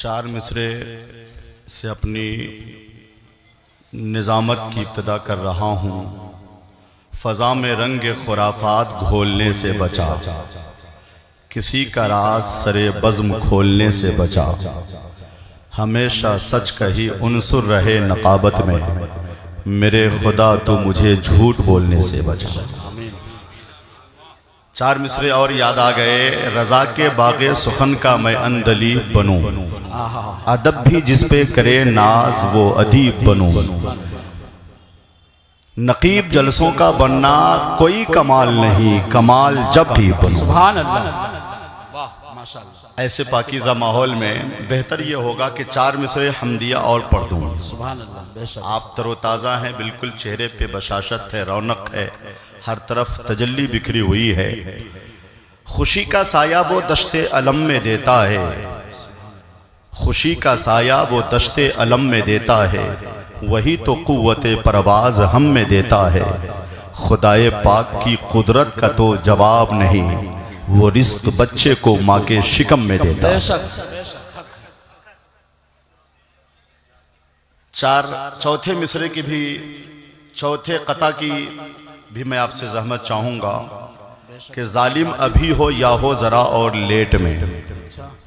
चार मिसरे से अपनी निज़ामत की इब्तिदा कर रहा हूँ। फ़ज़ा में रंग खुराफात घोलने से बचा, किसी का राज सरे बज़्म खोलने से बचा। हमेशा सच कही उनसुर रहे नकाबत में, मेरे खुदा तो मुझे झूठ बोलने से बचा। चार मिसरे और याद आ गए। रजा के बागे सुखन का मैं अंदली बनूं, अदब भी जिस पे करे नाज वो अदीब बनूं। नकीब जलसों का बनना कोई कमाल नहीं, कमाल जब भी बनूं। सुभान अल्लाह, वाह माशाअल्लाह। ऐसे पाकीज़ा माहौल में बेहतर ये होगा कि चार मिसरे हमदिया और पढ़ दूं। सुभान अल्लाह, बेशक आप तरोताज़ा हैं, बिल्कुल चेहरे पे बशाशत है, रौनक है, हर तरफ तजल्ली बिखरी हुई है। खुशी का साया वो दश्ते अलम में देता है, खुशी का साया वो दश्ते अलम में देता है, वही तो कुव्वते परवाज हम में देता है। खुदाए पाक की कुदरत का तो जवाब नहीं, वो रिस्क बच्चे को माँ के शिकम में देता है। चौथे मिसरे की भी, चौथे कता की भी मैं आपसे ज़हमत चाहूँगा कि जालिम अभी हो या हो ज़रा और लेट में।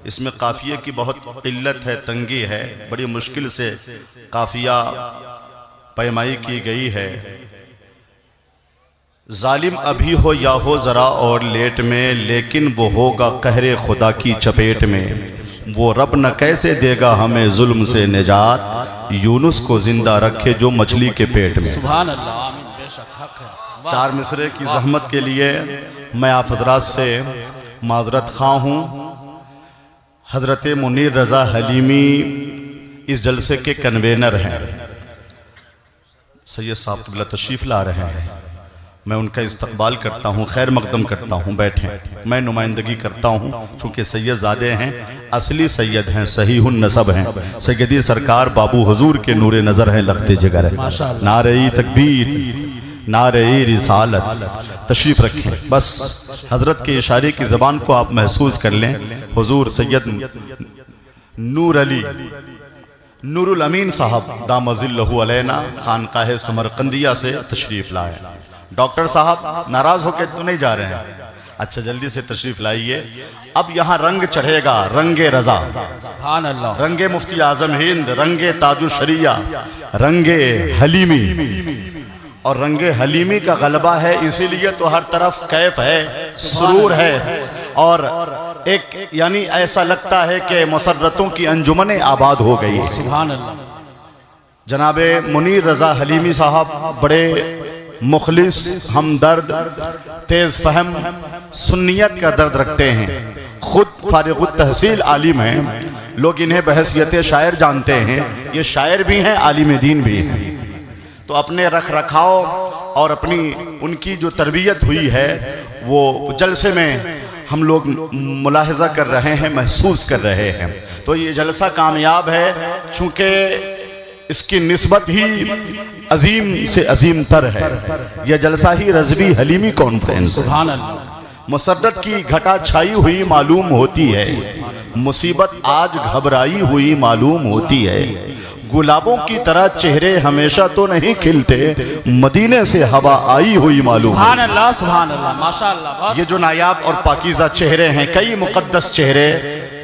इसमें काफ़िये की बहुत किल्लत है, तंगी है, बड़ी मुश्किल से काफ़िया पैमाई की गई है। जालिम अभी हो या हो ज़रा और लेट में, लेकिन वो होगा कहरे खुदा की चपेट में। वो रब न कैसे देगा हमें जुल्म से निजात, यूनुस को जिंदा रखे जो मछली के पेट में। सुभान अल्लाह, आमीन, बेशक हक है। चार मिसरे की ज़हमत के लिए मैं आप हज़रात से माज़रत ख़्वाह हूँ। हज़रत मुनीर रज़ा हलीमी इस जलसे के कन्वेनर हैं। सैयद साहब क़िबला तशरीफ़ ला रहे हैं, मैं उनका इस्तकबाल करता हूँ, खैर मकदम करता हूँ, बैठें। मैं नुमाइंदगी करता हूँ चूँकि सैयद ज़ादे हैं, असली सैयद हैं, सहीहुन नसब हैं। सैयदी सरकार बाबू हुजूर के नूरे नज़र हैं, लफ्ते जिगर है। नारे तकबीर, नारे रिसालत। तशरीफ़ रखें, बस हज़रत के इशारे की ज़बान को आप महसूस कर लें। हुजूर सैयद नूर अली नूरुल अमीन साहब दामज़िल्लहु अलैना खानकाह समरकंदिया से तशरीफ़ लाए। डॉक्टर साहब नाराज़ होकर तो नहीं जा रहे हैं? अच्छा, जल्दी से तशरीफ़ लाइए। अब यहाँ रंग चढ़ेगा, रंगे रज़ा, सुभान अल्लाह, रंगे मुफ्ती आज़म हिंद, रंगे ताजु शरिया, रंगे हलीमी। और रंगे हलीमी का गलबा है, इसीलिए तो हर तरफ कैफ है, सुरूर है, और एक यानी ऐसा लगता है कि मसर्रतों की अंजुमनें आबाद हो गई है। सुभान अल्लाह। जनाबे मुनीर रज़ा हलीमी साहब बड़े मुखलिस, हमदर्द, तेज़ फहम, सुन्नियत का दर्द रखते हैं। खुद फारिगुत तहसील आलिम हैं, लोग इन्हें बहसियत शायर जानते हैं। ये शायर भी हैं, आलिम दीन भी हैं। तो अपने रख रखाव और अपनी उनकी जो तरबियत हुई है वो जलसे में हम लोग मुलाहिजा कर रहे हैं, महसूस कर रहे हैं। तो ये जलसा कामयाब है चूँकि इसकी निस्बत ही अजीम से अजीम तर है। यह जलसा ही रज़वी हलीमी कॉन्फ्रेंस। सुभान अल्लाह। मुसर्रत की घटा छाई हुई मालूम होती है, मुसीबत आज घबराई हुई मालूम होती है। गुलाबों की तरह चेहरे हमेशा तो नहीं खिलते, मदीने से हवा आई हुई मालूम। सुभान अल्लाह, सुभान अल्लाह, माशाअल्लाह। ये जो नायाब और पाकीज़ा चेहरे हैं, कई मुक़द्दस चेहरे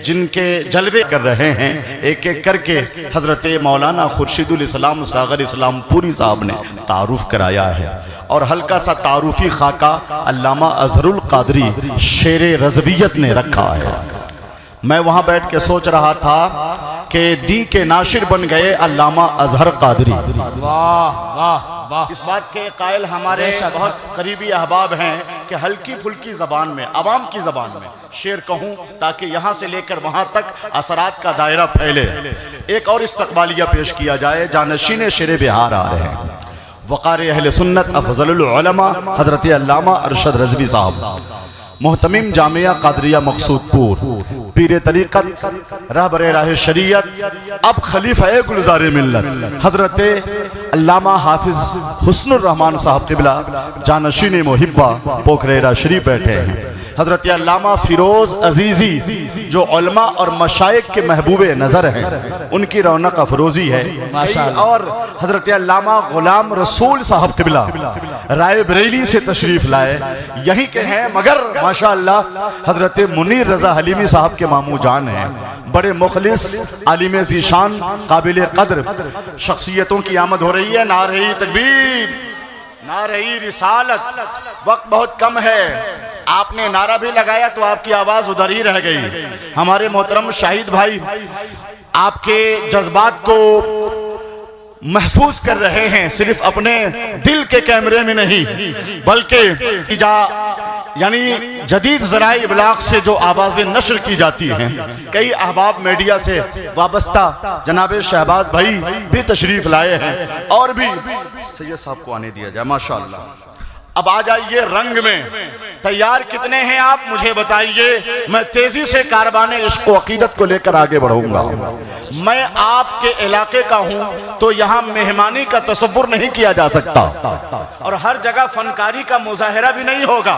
जिनके जलवे कर रहे हैं, एक एक करके हज़रत मौलाना खुर्शीदुल इस्लाम सागर इस्लाम पूरी साहब ने तारुफ कराया है। और हल्का सा तारुफी खाका अल्लामा अज़हरुल क़ादरी शेरे रज़वियत ने रखा है। मैं वहाँ बैठ के सोच रहा था कि दी के नाशिर बन गए अल्लामा अज़हर क़ादरी। वाह वाह वाह। इस बात के कायल हमारे बहुत करीबी अहबाब हैं कि हल्की फुल्की ज़बान में, आवाम की ज़बान में शेर कहूँ ताकि यहाँ से लेकर वहाँ तक असरात का दायरा फैले। एक और इस्तक़बालिया पेश किया जाए, जानशीन शेर बिहार आ रहे हैं, वक़ार अहले सुन्नत अफ़ज़लुल उलमा हज़रत अल्लामा अरशद रज़वी साहब, मोहतमिम जामिया क़ादरिया मक़सूदपुर, पीर तरीक़त, रहबर राह शरीयत, अब खलीफा गुलज़ार मिल्लत हज़रत अल्लामा हाफिज हुस्नुर रहमान साहब क़िबला जानशीन मुहिब्बा पोखरेरा शरीफ बैठे हैं। हजरत अल्लामा फिरोज अजीजी जो उलमा और मशाइख के महबूबे नज़र हैं, उनकी रौनक अफरोज़ी है। और हजरत अल्लामा गुलाम रसूल साहब क़िबला राय बरेली से तशरीफ़ लाए, यहीं के हैं, मगर माशाअल्लाह हजरत मुनीर रज़ा हलीमी साहब के मामू जान हैं। बड़े मुखलिस आलिम ज़ीशान काबिल कद्र शख्सियतों की आमद हो रही है। नारे तकबीर, नारे रिसालत। वक्त बहुत कम है, आपने नारा भी लगाया तो आपकी आवाज उधर ही रह गई। हमारे मोहतरम शाहिद भाई आपके जज्बात को महफूज कर रहे हैं, सिर्फ अपने दिल के कैमरे में नहीं बल्कि यानी जदीद ज़राए इबलाग से जो आवाज़ें नशर की जाती हैं। कई अहबाब मीडिया से वाबस्ता जनाब शहबाज भाई भी तशरीफ लाए हैं, और भी सैयद साहब को आने दिया जाए माशाअल्लाह। अब आ जाइए रंग में। तैयार कितने हैं आप मुझे बताइए, मैं तेजी से कारवाने इश्क व अकीदत को लेकर आगे बढ़ूंगा। मैं आपके इलाके का हूं तो यहाँ मेहमानी का तसव्वुर नहीं किया जा सकता, और हर जगह फनकारी का मुजाहिरा भी नहीं होगा,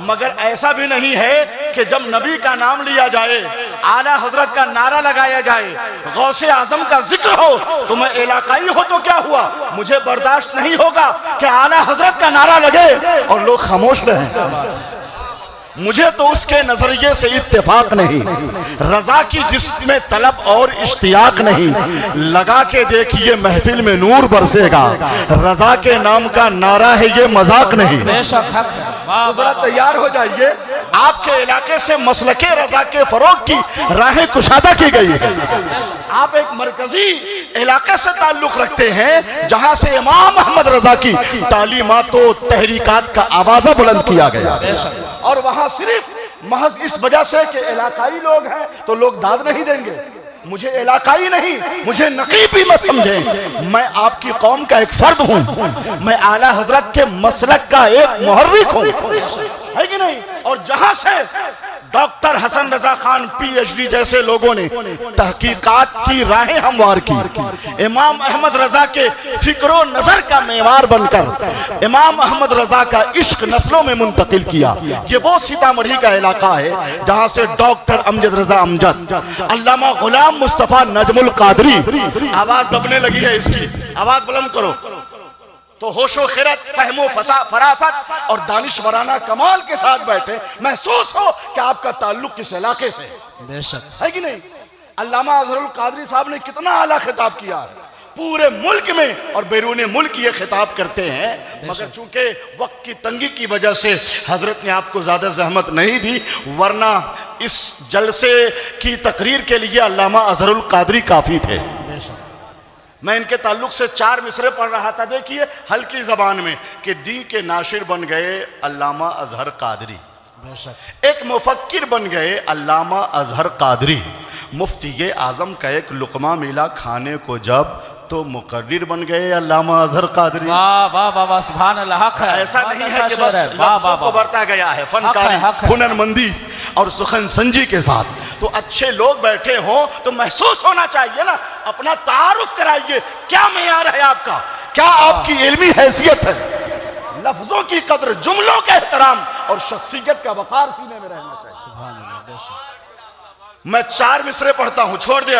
मगर ऐसा भी नहीं है कि जब नबी का नाम लिया जाए, आला हजरत का नारा लगाया जाए, गौसे आजम का जिक्र हो, तो मैं इलाकाई हो तो क्या हुआ, मुझे बर्दाश्त नहीं होगा कि आला हजरत का नारा लगे और लोग खामोश रहें। मुझे तो उसके नजरिए से इत्तेफाक नहीं, रजा की जिसमें तलब और इश्तियाक नहीं। लगा के देखिए महफिल में नूर बरसेगा, रजा के नाम का नारा है ये मजाक नहीं। तो जरा तैयार हो जाइए, आपके इलाके से मसलके रजा के फरोग की राहें कुशादा की गई है। आप एक मरकजी इलाके से ताल्लुक रखते हैं जहां से इमाम अहमद रजा की तालीमात व तहरीकात का आवाज़ा बुलंद किया गया, और वहां सिर्फ महज इस वजह से कि इलाकाई लोग हैं तो लोग दाद नहीं देंगे। मुझे इलाकाई नहीं, मुझे नकीब भी मत समझें, मैं आपकी कौम का एक फर्द हूं, मैं आला हजरत के मसलक का एक मुहर्रिक हूं, है कि नहीं। और जहां से डॉक्टर हसन रजा खान PhD जैसे लोगों ने तहकीकात की राहें हमवार की, इमाम अहमद रजा के फिक्रो नजर का मेवार बनकर इमाम अहमद रजा का इश्क नस्लों में मुंतकिल किया। ये वो सीतामढ़ी का इलाका है जहां से डॉक्टर अमजद रजा अमजद, अल्लामा गुलाम मुस्तफा नजमुल कादरी, आवाज दबने लगी है इसकी, आवाज बुलंद करो, तो होशो खिरत, फहमो फरासत और दानिशवराना कमाल के साथ बैठे, महसूस हो कि आपका ताल्लुक किस इलाके से है कि नहीं। अल्लामा अजहरुल कादरी साहब ने कितना आला खिताब किया है, पूरे मुल्क में और बैरून मुल्क ये खिताब करते हैं, मगर चूंकि वक्त की तंगी की वजह से हजरत ने आपको ज्यादा जहमत नहीं दी, वरना इस जलसे की तकरीर के लिए अल्लामा अजहरुल कादरी काफी थे। मैं इनके ताल्लुक से 4 मिसरे पढ़ रहा था, देखिए हल्की जबान में, कि दी के नाशिर बन गए अल्लामा अजहर कादरी, एक मुफक्किर बन गए अल्लामा अजहर कादरी, मुफ्ती आजम का एक लुकमा मिला खाने को जब तो मुकर्रिर बन गए अल्लामा अजहर कादरी। वाह वाह वाह वाह, सुभान अल्लाह। हक है, ऐसा नहीं है कि बस लफ्ज़ों को बढ़ता गया है, फनकारी, हुनरमंदी और सुखन संजी के साथ। तो अच्छे लोग बैठे हों तो महसूस होना चाहिए ना, अपना तारुफ कराइए, क्या मेयार है आपका, क्या आपकी इल्मी हैसियत है, लफ्जों की कदर, जुमलों का एहतराम और शख्सियत का वकार सीने में रहना चाहिए। मैं 4 मिसरे पढ़ता हूं, छोड़ दे,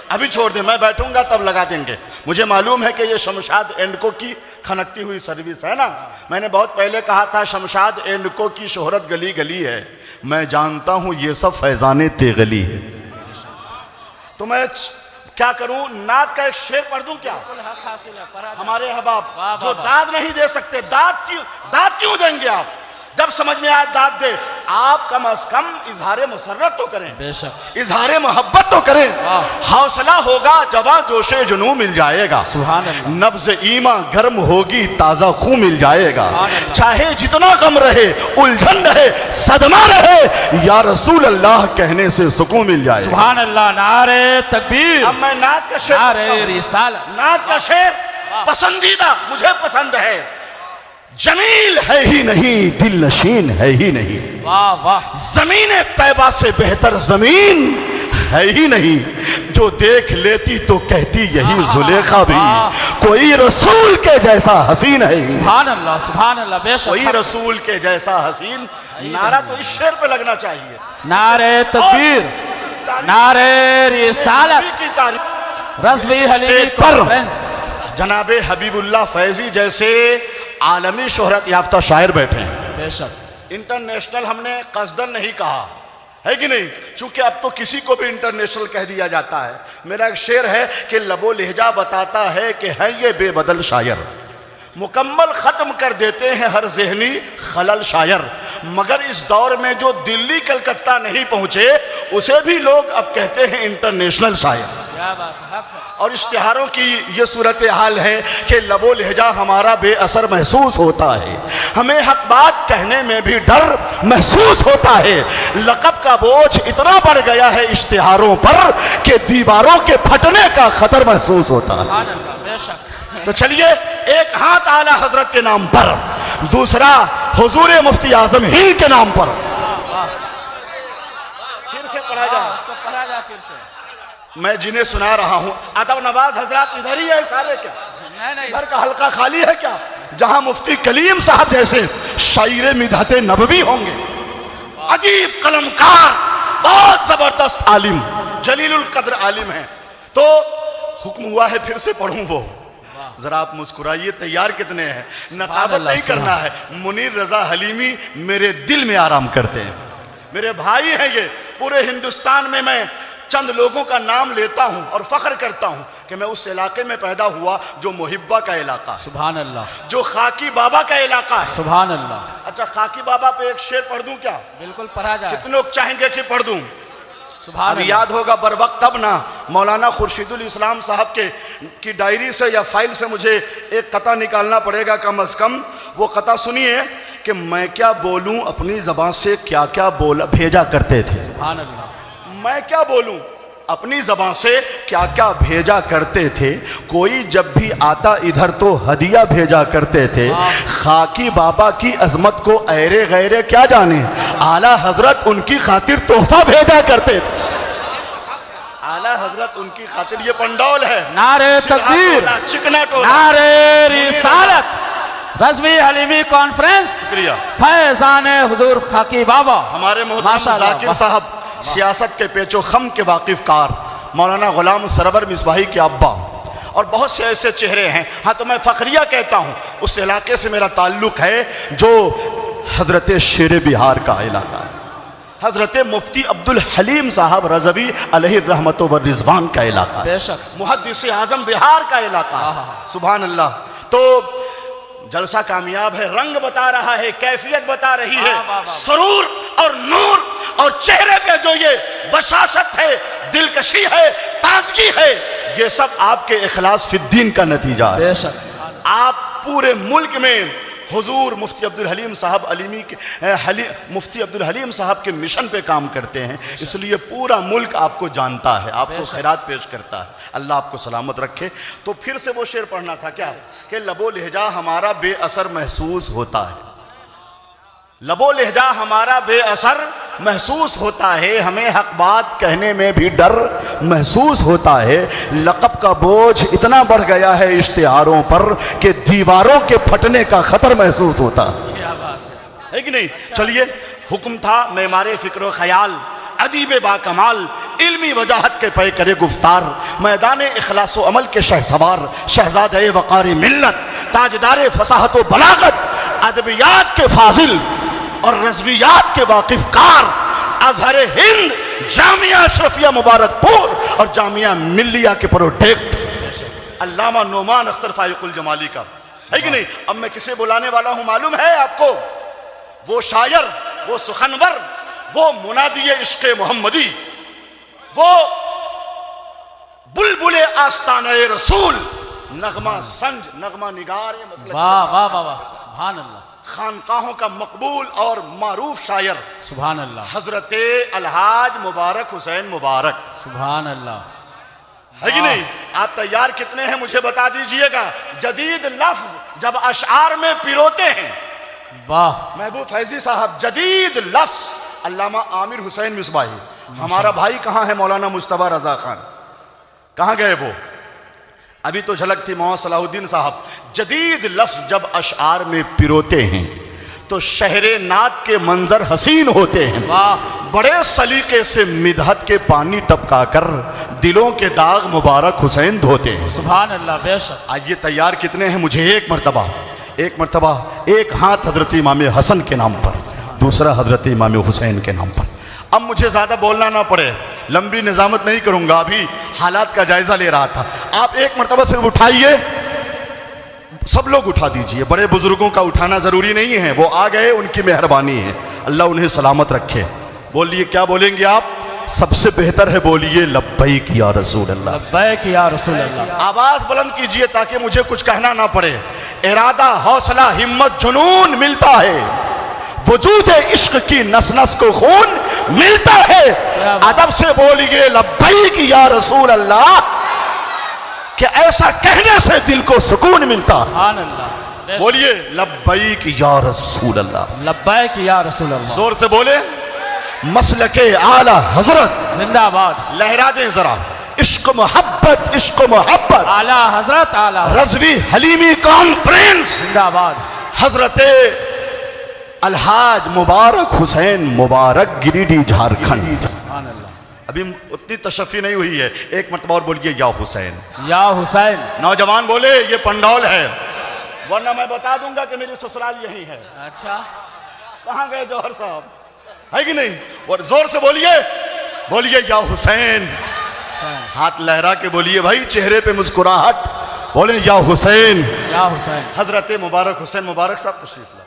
अभी छोड़ दे, मैं बैठूंगा तब लगा देंगे। मुझे मालूम है कि ये शमशाद एंडको की खनकती हुई सर्विस है ना, मैंने बहुत पहले कहा था शमशाद एंडको की शोहरत गली गली है, मैं जानता हूं ये सब फैजाने तेगली है। तो मैं क्या करूं, नात का एक शेर पढ़ दूं क्या? हमारे अहबाब जो दाद नहीं दे सकते, दाद क्यों देंगे आप? जब समझ में आए दाद दे, आप कम अज कम इजहारे मुसर्रत तो करें, बेशक इजहारे मोहब्बत तो करें, हौसला होगा जवां जोशे जुनू मिल जाएगा, नब्ज़ ईमा गर्म होगी ताजा खून मिल जाएगा, चाहे जितना गम रहे उलझन रहे सदमा रहे, या रसूल अल्लाह कहने से सुकून मिल जाएगा। सुभान अल्लाह, नारे तकबीर। अब मैं नात का शेर, नारे रिसालत, नात का शेर पसंदीदा मुझे पसंद है। जमील है ही नहीं, दिल नशीन है ही नहीं, वाह वाह, जमीन तैबा से बेहतर जमीन है ही नहीं, जो देख लेती तो कहती यही जुलेखा भी, कोई रसूल के जैसा हसीन है। सुभान अल्लाह, बेशक कोई रसूल के जैसा हसीन। नारा तो इस शेर पे लगना चाहिए, नारे तकबीर, नारे रिसालत, की तारीफ। रज़वी हलीमी कॉन्फ्रेंस। जनाबे हबीबुल्लाह फैजी जैसे आलमी शोहरत याफ्ता शायर बैठे हैं। बेशक इंटरनेशनल हमने कसदन नहीं कहा है कि नहीं, चूंकि अब तो किसी को भी इंटरनेशनल कह दिया जाता है। मेरा एक शेर है कि लबो लहजा बताता है कि है ये बेबदल शायर, मुकम्मल खत्म कर देते हैं हर ज़हनी खलल शायर। मगर इस दौर में जो दिल्ली कलकत्ता नहीं पहुंचे उसे भी लोग अब कहते हैं इंटरनेशनल शायर। क्या बात है, हक है। और इश्तिहारों की ये सूरत हाल है कि लबो लहजा हमारा बेअसर महसूस होता है, हमें हक बात कहने में भी डर महसूस होता है। लक़ब का बोझ इतना बढ़ गया है इश्तिहारों पर कि दीवारों के फटने का खतर महसूस होता है। बेशक। तो चलिए, एक हाथ आला हजरत के नाम पर, दूसरा हुजूर मुफ्ती आजम हिंद के नाम पर फिर से पढ़ा जाए। उसको पढ़ा जाए फिर से। मैं जिन्हें सुना रहा हूं, अदब नवाज हजरत इधर ही है सारे क्या? नहीं, इधर का हल्का खाली है क्या, जहां मुफ्ती कलीम साहब जैसे शायर मिदहत नबवी होंगे, अजीब कलमकार, बहुत जबरदस्त आलिम, जलीलुल कद्र आलिम है। तो हुक्म हुआ है फिर से पढ़ूं वो। जरा आप मुस्कुराइए, तैयार कितने हैं? नकाबत नहीं करना है। मुनीर रजा हलीमी मेरे दिल में आराम करते हैं, मेरे भाई हैं ये। पूरे हिंदुस्तान में मैं चंद लोगों का नाम लेता हूं और फख्र करता हूं कि मैं उस इलाके में पैदा हुआ जो मुहिब्बा का इलाका, सुभान अल्लाह, जो खाकी बाबा का इलाका है। सुभान अल्लाह। अच्छा, खाकी बाबा पे एक शेर पढ़ दूं क्या? बिल्कुल पढ़ा जाए। कितने लोग चाहेंगे कि पढ़ दूं? सुभान अब याद होगा बर वक्त तब ना, मौलाना खुर्शीदुल इस्लाम साहब की डायरी से या फाइल से मुझे एक कता निकालना पड़ेगा कम अज कम। वो कता सुनिए कि मैं क्या बोलूं, अपनी जबान से क्या क्या बोला भेजा करते थे। सुभान अल्लाह। मैं क्या बोलूं, अपनी जबान से क्या क्या भेजा करते थे। कोई जब भी आता इधर तो हदिया भेजा करते थे। खाकी बाबा की अजमत को ऐरे गैरे क्या जाने, आला हजरत उनकी खातिर तोहफा भेजा करते थे। आला हजरत उनकी खातिर, ये पंडौल है। नारे तकबीर, चिकना टोला, नारे रिसालत, रज़वी हलीमी कॉन्फ्रेंस, शुक्रिया। फैजान हुजूर खाकी बाबा। हमारे मोहतरम जाकिर साहब सियासत के पेचो खम के वाकिफ कार, मौलाना गुलाम सरवर मिसबाही के अब्बा, और बहुत से ऐसे चेहरे हैं। हाँ, तो मैं फखरिया कहता हूँ, उस इलाके से मेरा ताल्लुक है जो हजरत शेर बिहार का इलाका है, हजरत मुफ्ती अब्दुल हलीम साहब रज़वी अलैहि रहमतो व रिजवान का इलाका, बेशक मुहद्दिस आजम बिहार का इलाका। सुभान अल्लाह। तो जलसा कामयाब है, रंग बता रहा है, कैफियत बता रही है, सरूर और नूर और चेहरे पे जो ये बशाशत है, दिलकशी है, ताजगी है, ये सब आपके इखलास फिद्दीन का नतीजा है। बेशक। आप पूरे मुल्क में हुजूर मुफ्ती अब्दुल हलीम साहब मुफ्ती अब्दुल हलीम साहब के मिशन पे काम करते हैं, इसलिए पूरा मुल्क आपको जानता है, आपको खैरात पेश करता है। अल्लाह आपको सलामत रखे। तो फिर से वो शेर पढ़ना था क्या कि लबो लहजा हमारा बेअसर महसूस होता है, लबो लहजा हमारा बेअसर महसूस होता है, हमें हक बात कहने में भी डर महसूस होता है। लक़ब का बोझ इतना बढ़ गया है इश्तिहारों पर कि दीवारों के फटने का खतर महसूस होता है कि नहीं? चलिए, हुक्म था मेमारे फिक्र ख्याल, अदीब बाकमाल, इल्मी वजाहत के पे करे गुफ्तार, मैदान इखलास व अमल के शहसवार, शहजादे वक़ार मिल्लत, ताजदार फसाहत व बलागत, अदबियात के फाजिल और रज़वियात के वाकिफ़कार, अज़हर हिंद, जामिया अशरफिया मुबारकपुर और जामिया मिल्लिया के प्रोटेक्ट अल्लामा नोमान अख्तर फाइकुल जमाली का, है कि नहीं? अब मैं किसे बुलाने वाला हूं मालूम है आपको? वो शायर, वो सुखनवर, वो मुनादी इश्क़ मोहम्मदी, वो बुलबुले आस्ताने रसूल, नगमा संज, नगमा निगार, वाह वाह वाह वाह, सुभान अल्लाह, खानकाहों का मकबूल और मारूफ शायर, सुभान अल्लाह, हजरत अलहाज मुबारक हुसैन मुबारक, सुभान अल्लाह, है कि नहीं? आप तैयार कितने हैं मुझे बता दीजिएगा। जदीद लफ्ज जब अशआर में पिरोते हैं, वाह महबूब फैजी साहब, जदीद लफ्ज अल्लामा आमिर हुसैन मिसबाही, हमारा भाई कहाँ है मौलाना मुश्तबा रजा खान, कहाँ गए वो? अभी तो झलक थी मोहम्मद सलाहुद्दीन साहब। जदीद लफ्ज जब अशआर में पिरोते हैं तो शहरे नात के मंजर हसीन होते हैं। वाह बड़े सलीके से मिदहत के पानी टपका कर दिलों के दाग मुबारक हुसैन धोते हैं। सुभान अल्लाह बेशक। आज ये तैयार कितने हैं? मुझे एक मरतबा एक हाथ हजरत इमाम हसन के नाम पर, दूसरा हजरत इमाम हुसैन के नाम पर। अब मुझे ज़्यादा बोलना ना पड़े, लंबी निजामत नहीं करूँगा, अभी हालात का जायज़ा ले रहा था। आप एक मरतबा सिर्फ उठाइए, सब लोग उठा दीजिए, बड़े बुजुर्गों का उठाना ज़रूरी नहीं है, वो आ गए, उनकी मेहरबानी है, अल्लाह उन्हें सलामत रखे। बोलिए, क्या बोलेंगे आप? सबसे बेहतर है बोलिए लब्बैक या रसूल अल्लाह। लब्बैक या रसूल अल्लाह। आवाज़ बुलंद कीजिए ताकि मुझे कुछ कहना ना पड़े। इरादा, हौसला, हिम्मत, जुनून मिलता है, वजूद इश्क की नस नस को खून मिलता है। अदब से बोलिए लब्बैक या रसूल अल्लाह, कि ऐसा कहने से दिल को सुकून मिलता। सुभान अल्लाह। बोलिए लब्बैक या रसूल अल्लाह। लब्बैक या रसूल अल्लाह। जोर से बोले। मसलके आला हजरत जिंदाबाद। लहरा दें जरा। इश्क मोहब्बत, इश्क मोहब्बत। आला हजरत, आला रजवी हलीमी कॉन्फ्रेंस जिंदाबाद। हजरत अलहाज मुबारक हुसैन मुबारक, गिरिडीह, झारखंड। सुभान अल्लाह। अभी उतनी तशफ़ी नहीं हुई है, एक मरतबा और बोलिए या हुसैन। या हुसैन। नौजवान बोले ये पंडौल है, वरना मैं बता दूंगा कि मेरी ससुराल यही है। अच्छा, कहाँ गए जौहर साहब, है कि नहीं? और जोर से बोलिए, बोलिए या हुसैन। हाथ लहरा के बोलिए भाई, चेहरे पे मुस्कुराहट, बोले या हुसैन। या हुसैन। हजरत मुबारक हुसैन मुबारक साहब तशरीफ लाए।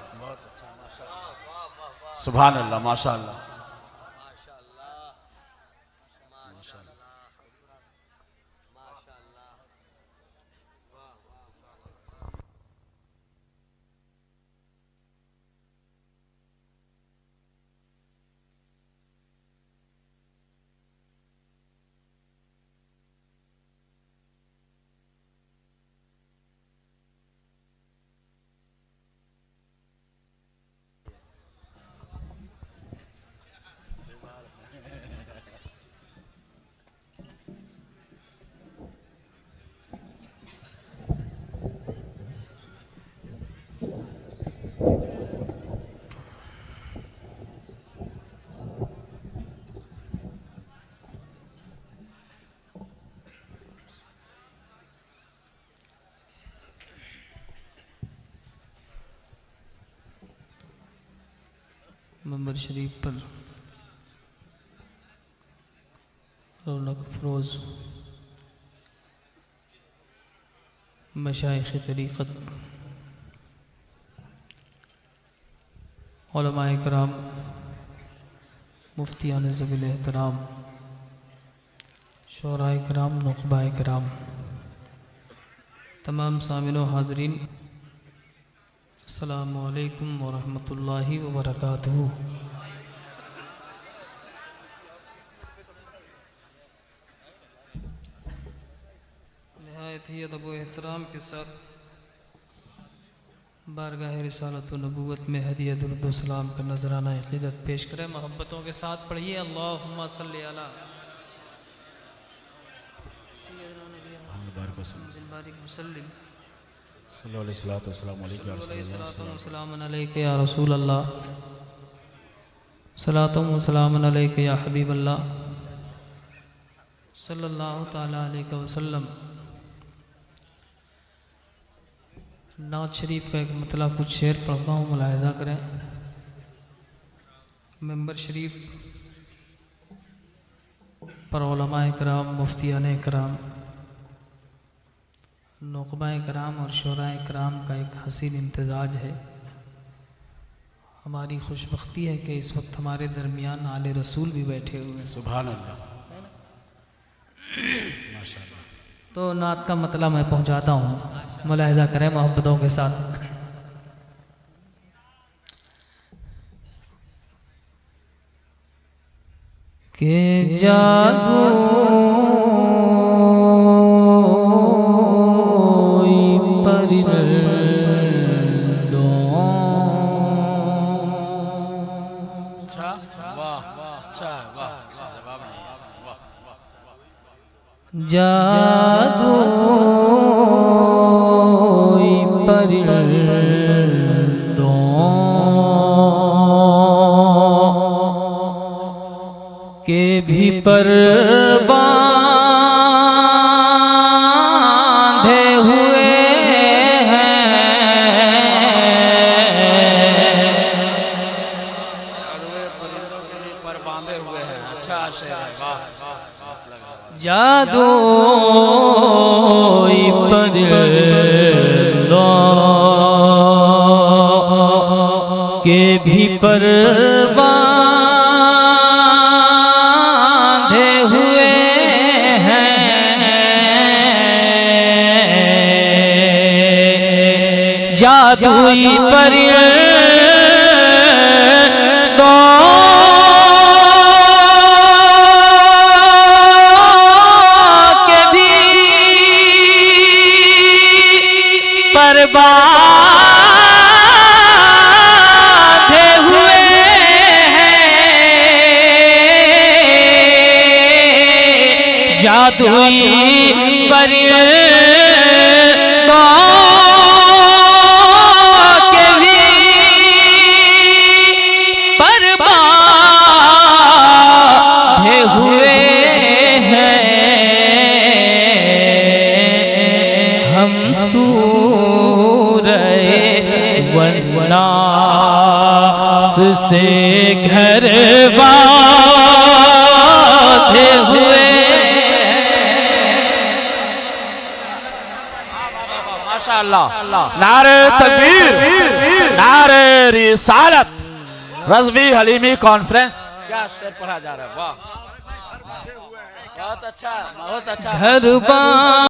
सुभान अल्लाह, माशाअल्लाह। मंबर शरीफ पर रौनक अफरोज़ मशाइख़ तरीक़त, उलमाए कराम, मुफ्तियान ज़वील एहतराम, शोराए कराम, नुक़बाए कराम, तमाम सामिन व हाज़रीन, अस्सलामु अलैकुम व रहमतुल्लाहि व बरकातुहू। निहायत ही अदब व एहतराम के साथ बारगाह रिसालत व नबूवत में हदिया दुरूद व सलाम का नजराना अक़ीदत पेश करें। मोहब्बतों के साथ पढ़िए अल्लाहुम्मा सल्लि अला सल्लल्लाहु अलैहि या रसूल अल्लाह, सलातुम व सलामुन अलैका या हबीब अल्लाह सल्लल्लाहु तआला अलैहि वसल्लम। नात शरीफ का एक मतलब कुछ शेर पढ़ता हूँ, मुलाहिज़ा करें। मेंबर शरीफ पर उलमाए कराम, मुफ्तियान कराम, नुक़बाए कराम और शोराए कराम का एक हसीन इम्तिज़ाज है। हमारी खुशबख्ती है कि इस वक्त हमारे दरमियान आले रसूल भी बैठे हुए हैं। सुभान अल्लाह, माशाअल्लाह। तो नात का मतलब मैं पहुंचाता हूँ, मुलाहिज़ा करें मोहब्बतों के साथ। के जादू अच्छा, वाह वाह, अच्छा वाह, जवाब जादू के भी पर बांधे हुए परिंदों के भी पर बांधे हुए हैं। अच्छा शेर है, वाह। जादू के भी पर बांधे हुए हैं। जादुई बांधे हुए हैं। जादुई परिंदों के भी पर बांधे हुए हैं। हम वनास से घर बांधे हुए। माशाअल्लाह। नारे तकबीर, नारे रिसालत। रज़वी हलीमी कॉन्फ्रेंस। क्या शेर पढ़ा जा रहा है, वाह। बहुत अच्छा, बहुत अच्छा। घर